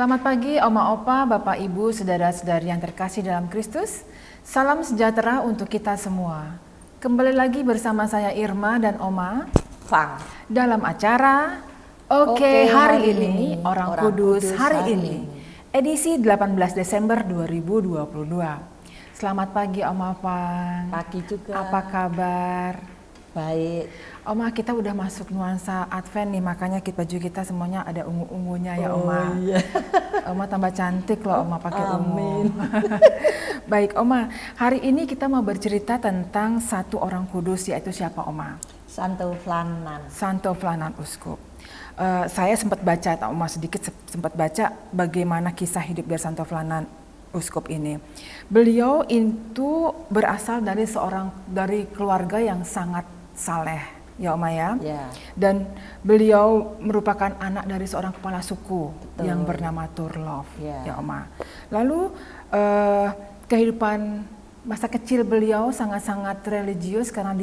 Selamat pagi Oma Opa, Bapak Ibu, saudara-saudari yang terkasih dalam Kristus. Salam sejahtera untuk kita semua. Kembali lagi bersama saya Irma dan Oma Fang. dalam acara Oke hari ini Orang Kudus hari ini, edisi 18 Desember 2022. Selamat pagi Oma Fang. Pagi juga. Apa kabar? Baik. Oma, kita udah masuk nuansa Advent nih, makanya baju kita semuanya ada ungu-ungunya ya Oma. Iya. Oma tambah cantik loh Oma pakai ungu. Amin. Baik Oma, hari ini kita mau bercerita tentang satu orang kudus, yaitu siapa Oma? Santo Flanan. Santo Flanan Uskup. Saya sempat baca, Oma sedikit sempat baca bagaimana kisah hidup dari Santo Flanan Uskup ini. Beliau itu berasal dari keluarga yang sangat saleh, ya Oma ya. Ya. Dan beliau merupakan anak dari seorang kepala suku. Betul. Yang bernama Turlov, Ya. ya Oma. Lalu kehidupan masa kecil beliau sangat-sangat religius karena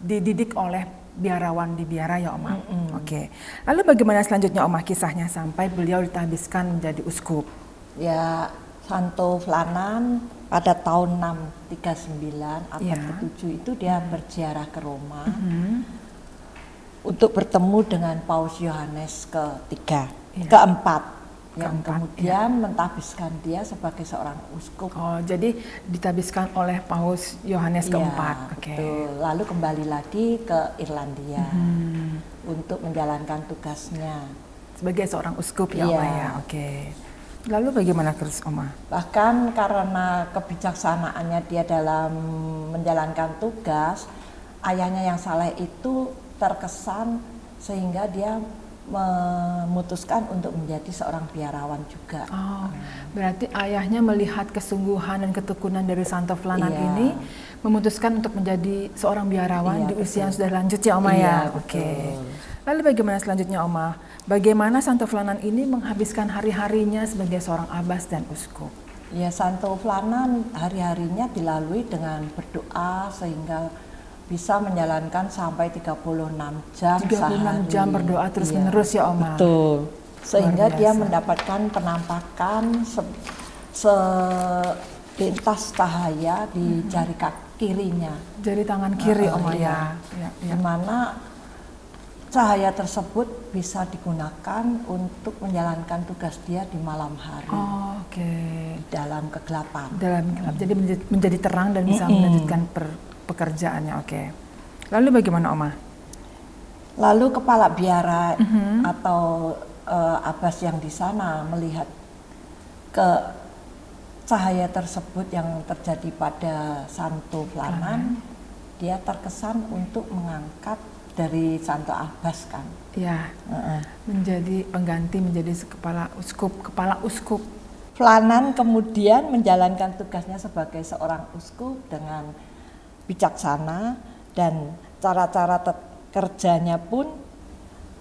dididik oleh biarawan di biara ya Oma. Oke. Lalu bagaimana selanjutnya Oma kisahnya sampai beliau ditabiskan menjadi uskup? Ya, Santo Flanan pada tahun 639 abad ke-7 itu dia berziarah ke Roma untuk bertemu dengan Paus Yohanes keempat yang kemudian mentabiskan dia sebagai seorang uskup. Oh, jadi ditabiskan oleh Paus Yohanes keempat. Oke. Betul. Lalu kembali lagi ke Irlandia untuk menjalankan tugasnya Sebagai seorang uskup ya Oma ya. Oke. Lalu bagaimana terus Oma? Bahkan karena kebijaksanaannya dia dalam menjalankan tugas, ayahnya yang saleh itu terkesan sehingga dia memutuskan untuk menjadi seorang biarawan juga. Oh, berarti ayahnya melihat kesungguhan dan ketekunan dari Santo Flanan ini, memutuskan untuk menjadi seorang biarawan di usia yang sudah lanjut ya Oma ya. Oke. Lalu bagaimana selanjutnya Oma? Bagaimana Santo Flanan ini menghabiskan hari-harinya sebagai seorang abbas dan uskup? Ya, Santo Flanan hari-harinya dilalui dengan berdoa sehingga bisa menjalankan sampai 36 jam 36 sehari. jam berdoa terus-menerus ya Oma. Betul. Sehingga dia mendapatkan penampakan selintas cahaya di jari kirinya. Jari tangan kiri Oma ya. Di mana cahaya tersebut bisa digunakan untuk menjalankan tugas dia di malam hari. Oh, oke. Dalam kegelapan. Jadi menjadi terang dan bisa melanjutkan pekerjaannya. Oke. Lalu bagaimana Oma? Lalu kepala biara atau abbas yang di sana melihat ke cahaya tersebut yang terjadi pada Santo Flanan, dia terkesan untuk mengangkat dari Santo Abbas kan. Ya, menjadi pengganti, menjadi kepala uskup. Flanan kemudian menjalankan tugasnya sebagai seorang uskup dengan bijaksana dan cara-cara kerjanya pun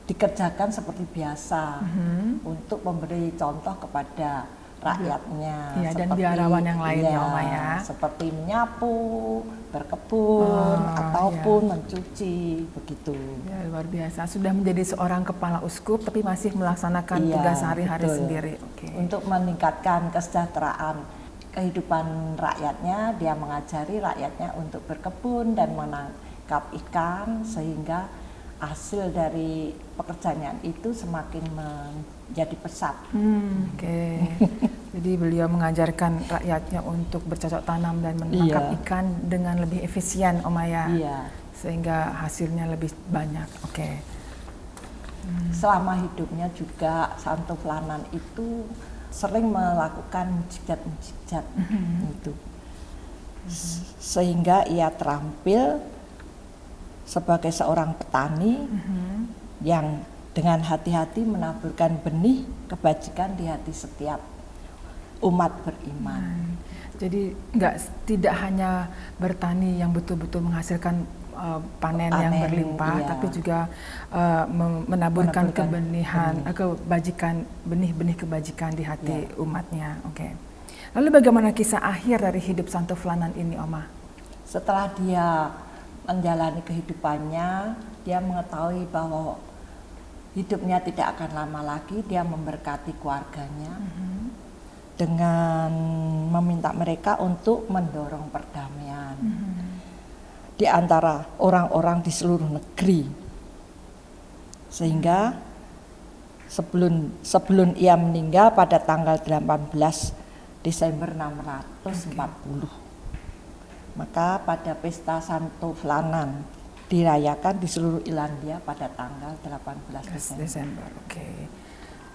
dikerjakan seperti biasa untuk memberi contoh kepada rakyatnya. Ya, dan biarawan yang lain ya Oma ya. Seperti menyapu, berkebun, ataupun mencuci, begitu. Ya, luar biasa. Sudah menjadi seorang kepala uskup tapi masih melaksanakan tugas sehari-hari sendiri. Oke. Untuk meningkatkan kesejahteraan kehidupan rakyatnya, dia mengajari rakyatnya untuk berkebun dan menangkap ikan sehingga hasil dari pekerjaan itu semakin menjadi pesat. Oke. Jadi beliau mengajarkan rakyatnya untuk bercocok tanam dan menangkap ikan dengan lebih efisien Oma ya. Sehingga hasilnya lebih banyak. Oke. Selama hidupnya juga Santo Flanan itu sering melakukan mukjizat-mukjizat itu. Sehingga ia terampil sebagai seorang petani yang dengan hati-hati menaburkan benih kebajikan di hati setiap umat beriman. Jadi tidak hanya bertani yang betul-betul menghasilkan panen yang berlimpah, tapi juga menaburkan kebajikan, benih-benih kebajikan di hati umatnya. Oke. Lalu bagaimana kisah akhir dari hidup Santo Flanan ini Oma? Setelah dia menjalani kehidupannya, dia mengetahui bahwa hidupnya tidak akan lama lagi. Dia memberkati keluarganya dengan meminta mereka untuk mendorong perdamaian di antara orang-orang di seluruh negeri, sehingga sebelum ia meninggal pada tanggal 18 Desember 640, maka pada pesta Santo Flanan dirayakan di seluruh Irlandia pada tanggal 18 Desember.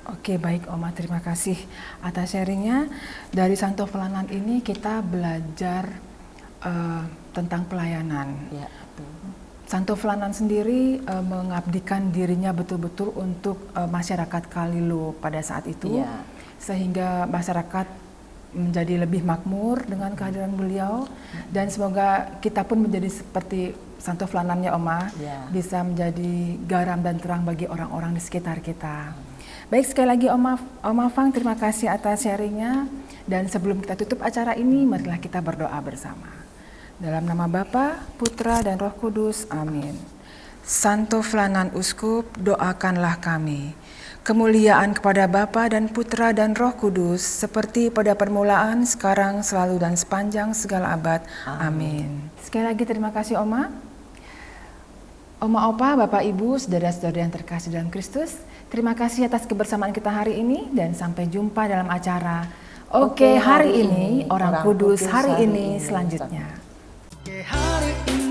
Oke, baik Oma, terima kasih atas sharingnya. Dari Santo Flanan ini kita belajar tentang pelayanan. Ya, betul. Santo Flanan sendiri mengabdikan dirinya betul-betul untuk masyarakat Kalilu pada saat itu, sehingga masyarakat menjadi lebih makmur dengan kehadiran beliau, dan semoga kita pun menjadi seperti Santo Flanan ya Oma, bisa menjadi garam dan terang bagi orang-orang di sekitar kita. Baik, sekali lagi Oma Fang, terima kasih atas sharingnya, dan sebelum kita tutup acara ini, marilah kita berdoa bersama. Dalam nama Bapa, Putra, dan Roh Kudus, amin. Santo Flanan Uskup, doakanlah kami. Kemuliaan kepada Bapa dan Putra dan Roh Kudus, seperti pada permulaan, sekarang, selalu, dan sepanjang segala abad. Amin. Sekali lagi terima kasih Oma. Oma Opa, Bapak Ibu, saudara-saudara yang terkasih dalam Kristus, terima kasih atas kebersamaan kita hari ini, dan sampai jumpa dalam acara Oke, hari ini, Orang Kudus hari ini selanjutnya. Hari ini